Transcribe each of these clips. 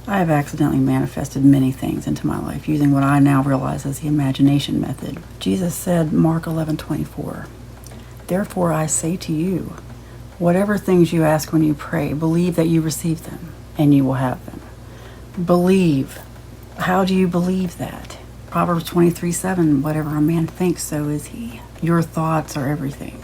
I have accidentally manifested many things into my life using what I now realize as the imagination method. Jesus said, Mark 11:24, "Therefore I say to you, whatever things you ask when you pray, believe that you receive them, and you will have them." Believe. How do you believe that? Proverbs 23:7, "Whatever a man thinks, so is he." Your thoughts are everything.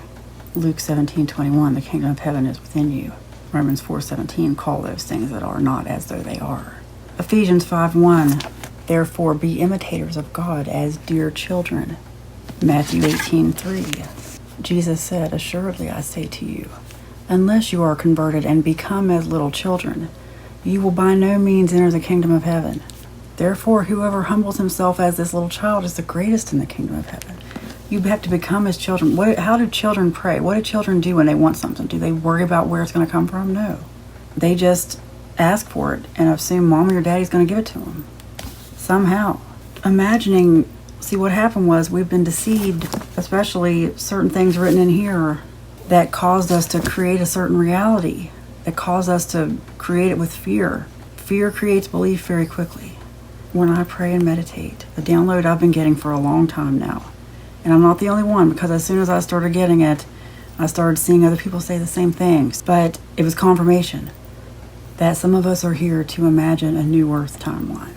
Luke 17:21, "The kingdom of heaven is within you." Romans 4:17, "Call those things that are not as though they are." Ephesians 5:1, "Therefore be imitators of God as dear children." Matthew 18:3, Jesus said, "Assuredly I say to you, unless you are converted and become as little children, you will by no means enter the kingdom of heaven. Therefore whoever humbles himself as this little child is the greatest in the kingdom of heaven." You have to become as children. How do children pray? What do children do when they want something? Do they worry about where it's going to come from? No. They just ask for it and assume mom or daddy's going to give it to them. Somehow. See, what happened was we've been deceived, especially certain things written in here that caused us to create a certain reality, that caused us to create it with fear. Fear creates belief very quickly. When I pray and meditate, the download I've been getting for a long time now, and I'm not the only one, because as soon as I started getting it, I started seeing other people say the same things. But it was confirmation that some of us are here to imagine a new Earth timeline.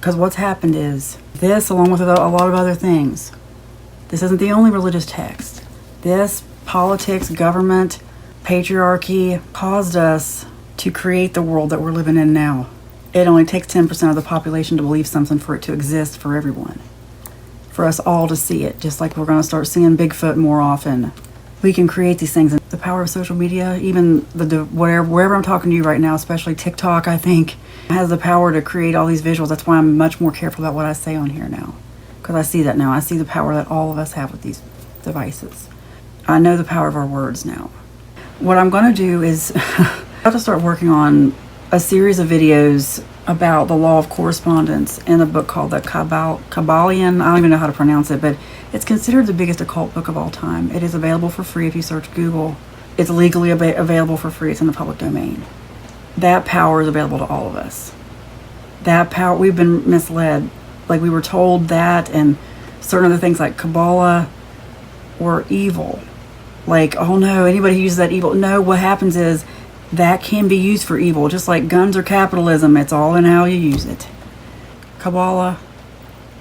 Because what's happened is this, along with a lot of other things, this isn't the only religious text. This politics, government, patriarchy caused us to create the world that we're living in now. It only takes 10% of the population to believe something for it to exist for everyone. For us all to see it, just like we're going to start seeing Bigfoot more often. We can create these things. And the power of social media, even wherever I'm talking to you right now, especially TikTok, I think, has the power to create all these visuals. That's why I'm much more careful about what I say on here now. Because I see that now. I see the power that all of us have with these devices. I know the power of our words now. What I'm going to do is I have to start working on a series of videos about the law of correspondence in a book called the Kabbalion. I don't even know how to pronounce it, but it's considered the biggest occult book of all time. It is available for free if you search Google. It's legally available for free. It's in the public domain. That power is available to all of us. That power, we've been misled. Like we were told that, and certain other things like Kabbalah were evil. Like, oh no, anybody who uses that evil. No, what happens is that can be used for evil, just like guns or capitalism. It's all in how you use it. Kabbalah,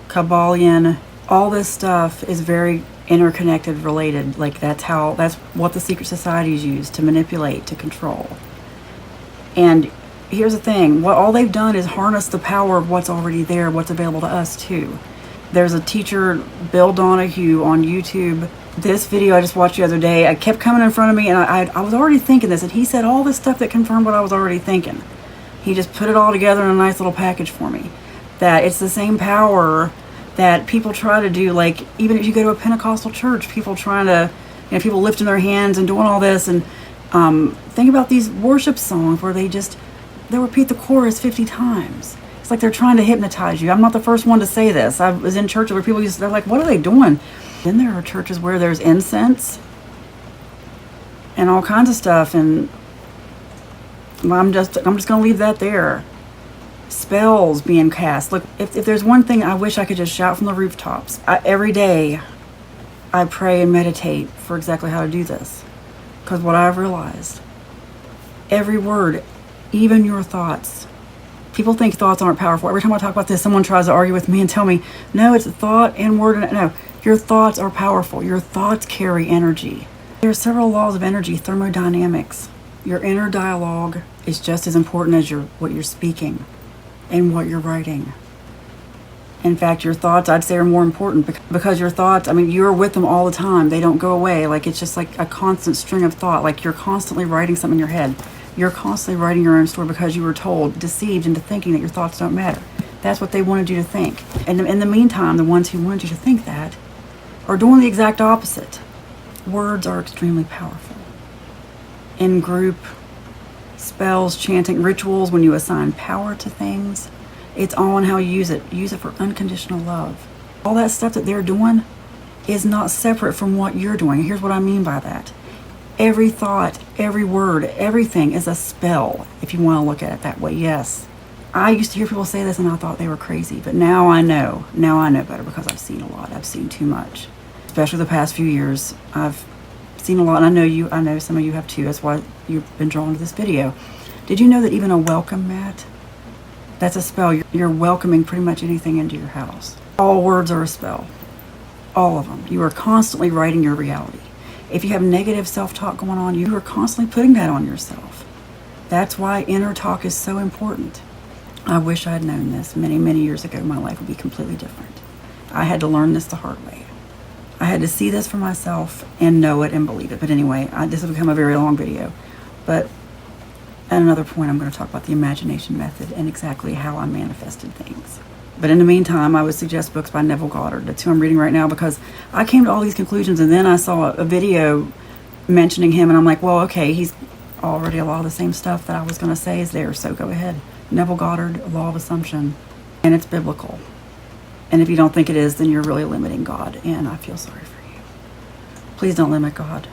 Kabbalion, all this stuff is very interconnected, related. Like that's what the secret societies use to manipulate, to control. And here's the thing, all they've done is harness the power of what's already there, what's available to us too. There's a teacher, Bill Donahue, on YouTube. This video I just watched the other day, I kept coming in front of me, and I was already thinking this, and he said all this stuff that confirmed what I was already thinking. He just put it all together in a nice little package for me. That it's the same power that people try to do, like even if you go to a Pentecostal church, people trying to, people lifting their hands and doing all this, and think about these worship songs where they'll repeat the chorus 50 times. It's like they're trying to hypnotize you. I'm not the first one to say this. I was in churches where people they're like, what are they doing? Then there are churches where there's incense and all kinds of stuff, and I'm just going to leave that there. Spells being cast. Look, if there's one thing I wish I could just shout from the rooftops, every day I pray and meditate for exactly how to do this. Because what I've realized, every word, even your thoughts. People think thoughts aren't powerful. Every time I talk about this, someone tries to argue with me and tell me, no, it's a thought and word. No, your thoughts are powerful. Your thoughts carry energy. There are several laws of energy, thermodynamics. Your inner dialogue is just as important as what you're speaking and what you're writing. In fact, your thoughts, I'd say, are more important because your thoughts, you're with them all the time. They don't go away. Like, it's just like a constant string of thought. Like, you're constantly writing something in your head. You're constantly writing your own story because you were told, deceived into thinking that your thoughts don't matter. That's what they wanted you to think. And in the meantime, the ones who wanted you to think that are doing the exact opposite. Words are extremely powerful. In group, spells, chanting, rituals, when you assign power to things, it's all in how you use it. Use it for unconditional love. All that stuff that they're doing is not separate from what you're doing. Here's what I mean by that. Every thought, every word, everything is a spell, if you want to look at it that way, yes. I used to hear people say this and I thought they were crazy, but now I know. Now I know better because I've seen a lot. I've seen too much. Especially the past few years, I've seen a lot, and I know some of you have too. That's why you've been drawn to this video. Did you know that even a welcome mat, that's a spell? You're welcoming pretty much anything into your house. All words are a spell. All of them. You are constantly writing your reality. If you have negative self-talk going on, you are constantly putting that on yourself. That's why inner talk is so important. I wish I had known this many, many years ago. My life would be completely different. I had to learn this the hard way. I had to see this for myself and know it and believe it. But anyway, this has become a very long video. But at another point, I'm going to talk about the imagination method and exactly how I manifested things. But in the meantime, I would suggest books by Neville Goddard. That's who I'm reading right now, because I came to all these conclusions and then I saw a video mentioning him and I'm like, well, okay, he's already a lot of the same stuff that I was going to say is there, so go ahead. Neville Goddard, Law of Assumption, and it's biblical. And if you don't think it is, then you're really limiting God, and I feel sorry for you. Please don't limit God.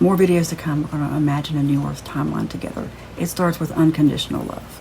More videos to come. We're going to imagine a new Earth timeline together. It starts with unconditional love.